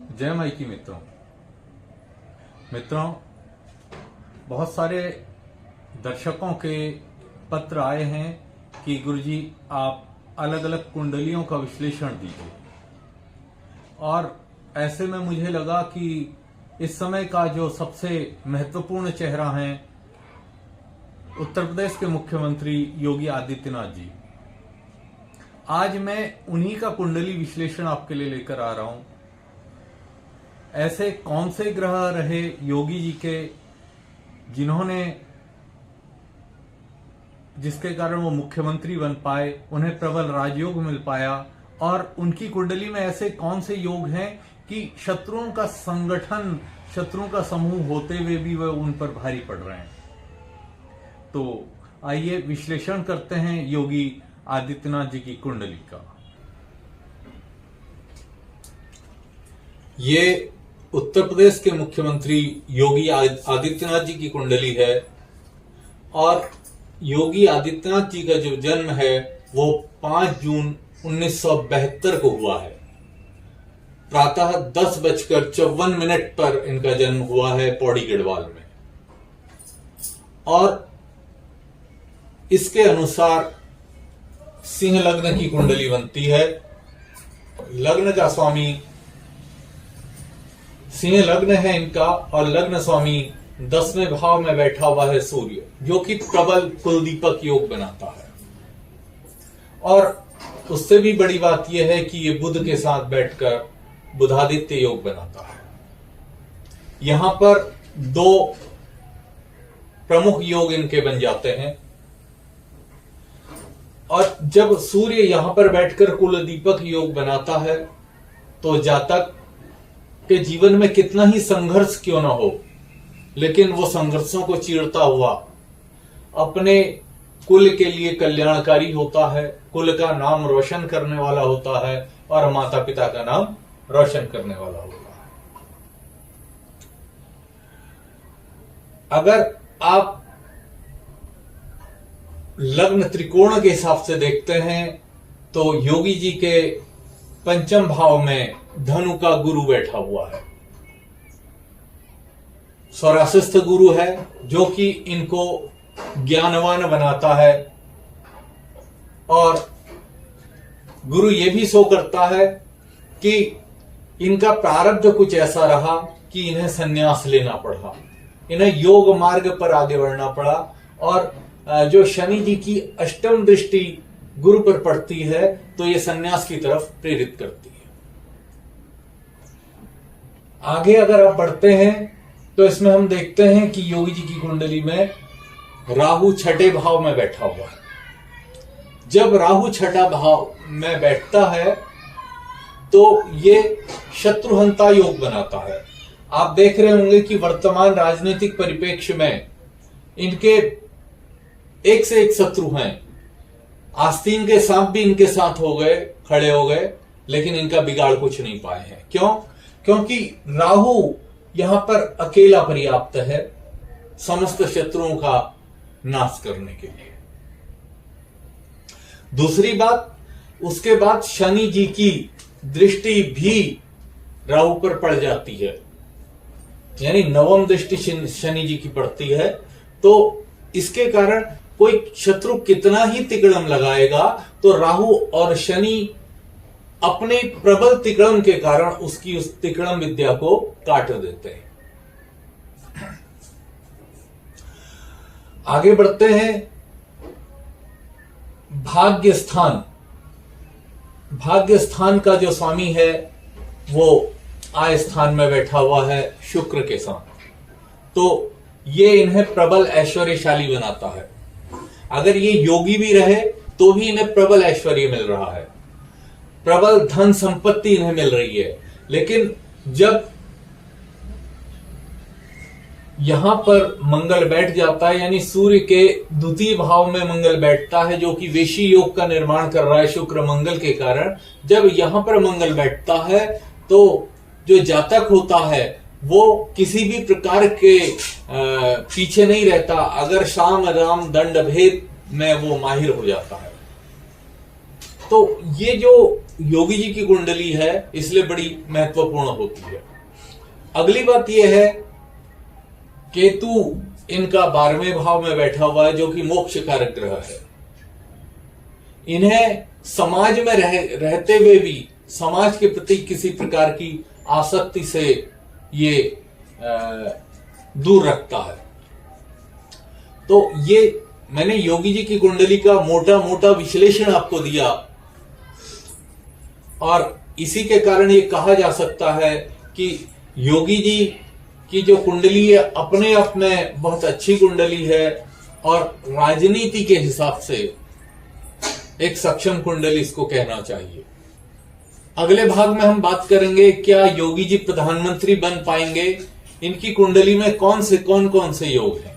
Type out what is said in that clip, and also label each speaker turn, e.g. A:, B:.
A: जय माई की मित्रों, बहुत सारे दर्शकों के पत्र आए हैं कि गुरुजी आप अलग अलग कुंडलियों का विश्लेषण दीजिए। और ऐसे में मुझे लगा कि इस समय का जो सबसे महत्वपूर्ण चेहरा है उत्तर प्रदेश के मुख्यमंत्री योगी आदित्यनाथ जी, आज मैं उन्हीं का कुंडली विश्लेषण आपके लिए लेकर आ रहा हूं। ऐसे कौन से ग्रह रहे योगी जी के जिसके कारण वो मुख्यमंत्री बन पाए, उन्हें प्रबल राजयोग मिल पाया, और उनकी कुंडली में ऐसे कौन से योग हैं कि शत्रुओं का संगठन, शत्रुओं का समूह होते हुए भी वह उन पर भारी पड़ रहे हैं। तो आइए विश्लेषण करते हैं योगी आदित्यनाथ जी की कुंडली का। ये उत्तर प्रदेश के मुख्यमंत्री योगी आदित्यनाथ जी की कुंडली है, और योगी आदित्यनाथ जी का जो जन्म है वो 5 जून 1972 को हुआ है। प्रातः 10:54 पर इनका जन्म हुआ है पौड़ी गढ़वाल में। और इसके अनुसार सिंह लग्न की कुंडली बनती है। लग्न का स्वामी सिंह लग्न है इनका, और लग्न स्वामी 10वें भाव में बैठा हुआ है सूर्य, जो कि प्रबल कुलदीपक योग बनाता है। और उससे भी बड़ी बात यह है कि ये बुध के साथ बैठकर बुधादित्य योग बनाता है। यहां पर 2 प्रमुख योग इनके बन जाते हैं। और जब सूर्य यहां पर बैठकर कुलदीपक योग बनाता है तो जातक के जीवन में कितना ही संघर्ष क्यों ना हो, लेकिन वो संघर्षों को चीरता हुआ अपने कुल के लिए कल्याणकारी होता है, कुल का नाम रोशन करने वाला होता है, और माता पिता का नाम रोशन करने वाला होता है। अगर आप लग्न त्रिकोण के हिसाब से देखते हैं तो योगी जी के 5वें भाव में धनु का गुरु बैठा हुआ है। स्वराशिस्थ गुरु है, जो कि इनको ज्ञानवान बनाता है। और गुरु ये भी शो करता है कि इनका प्रारब्ध कुछ ऐसा रहा कि इन्हें संन्यास लेना पड़ा, इन्हें योग मार्ग पर आगे बढ़ना पड़ा। और जो शनि जी की 8वीं दृष्टि गुरु पर पड़ती है तो ये संन्यास की तरफ प्रेरित करती है। आगे अगर आप बढ़ते हैं तो इसमें हम देखते हैं कि योगी जी की कुंडली में राहु 6ठे भाव में बैठा हुआ है। जब राहु 6ठा भाव में बैठता है तो ये शत्रुहंता योग बनाता है। आप देख रहे होंगे कि वर्तमान राजनीतिक परिप्रेक्ष्य में इनके एक से एक शत्रु हैं। आस्तीन के सांप भी इनके साथ खड़े हो गए, लेकिन इनका बिगाड़ कुछ नहीं पाए हैं। क्यों? क्योंकि राहु यहां पर अकेला पर्याप्त है समस्त शत्रुओं का नाश करने के लिए। दूसरी बात, उसके बाद शनि जी की दृष्टि भी राहु पर पड़ जाती है, यानी 9वीं दृष्टि शनि जी की पड़ती है। तो इसके कारण कोई शत्रु कितना ही तिकड़म लगाएगा तो राहु और शनि अपने प्रबल तिकड़म के कारण उसकी उस तिकड़म विद्या को काट देते हैं। आगे बढ़ते हैं। भाग्य स्थान का जो स्वामी है वो आय स्थान में बैठा हुआ है शुक्र के साथ, तो ये इन्हें प्रबल ऐश्वर्यशाली बनाता है। अगर ये योगी भी रहे तो भी इन्हें प्रबल ऐश्वर्य मिल रहा है, प्रबल धन संपत्ति इन्हें मिल रही है। लेकिन जब यहां पर मंगल बैठ जाता है, यानी सूर्य के 2य भाव में मंगल बैठता है, जो कि वेशी योग का निर्माण कर रहा है शुक्र मंगल के कारण। जब यहां पर मंगल बैठता है तो जो जातक होता है वो किसी भी प्रकार के पीछे नहीं रहता। अगर साम राम दंड भेद में वो माहिर हो जाता है। तो ये जो योगी जी की कुंडली है इसलिए बड़ी महत्वपूर्ण होती है। अगली बात यह है, केतु इनका 12वें भाव में बैठा हुआ है जो कि मोक्ष कारक ग्रह है। इन्हें समाज में रहते हुए भी समाज के प्रति किसी प्रकार की आसक्ति से ये दूर रखता है। तो ये मैंने योगी जी की कुंडली का मोटा मोटा विश्लेषण आपको दिया और इसी के कारण ये कहा जा सकता है कि योगी जी की जो कुंडली है अपने आप में बहुत अच्छी कुंडली है और राजनीति के हिसाब से एक सक्षम कुंडली इसको कहना चाहिए। अगले भाग में हम बात करेंगे क्या योगी जी प्रधानमंत्री बन पाएंगे, इनकी कुंडली में कौन कौन से योग हैं।